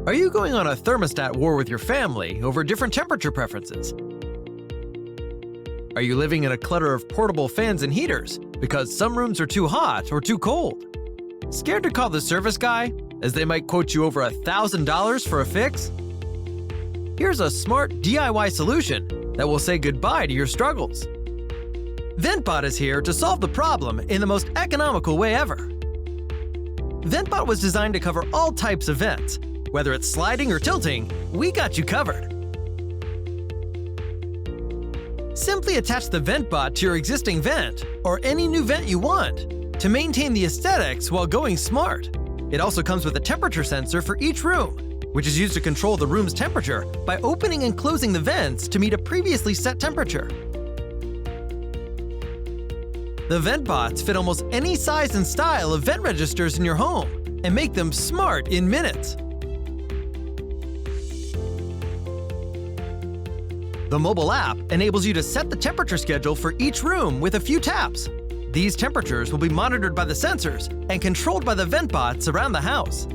Are you going on a thermostat war with your family over different temperature preferences? Are you living in a clutter of portable fans and heaters because some rooms are too hot or too cold? Scared to call the service guy, as they might quote you over $1,000 for a fix? Here's a smart DIY solution that will say goodbye to your struggles. Ventbot is here to solve the problem in the most economical way ever. Ventbot was designed to cover all types of vents. Whether it's sliding or tilting, we got you covered. Simply attach the ventbot to your existing vent, or any new vent you want, to maintain the aesthetics while going smart. It also comes with a temperature sensor for each room, which is used to control the room's temperature by opening and closing the vents to meet a previously set temperature. The ventbots fit almost any size and style of vent registers in your home and make them smart in minutes. The mobile app enables you to set the temperature schedule for each room with a few taps. These temperatures will be monitored by the sensors and controlled by the ventbots around the house.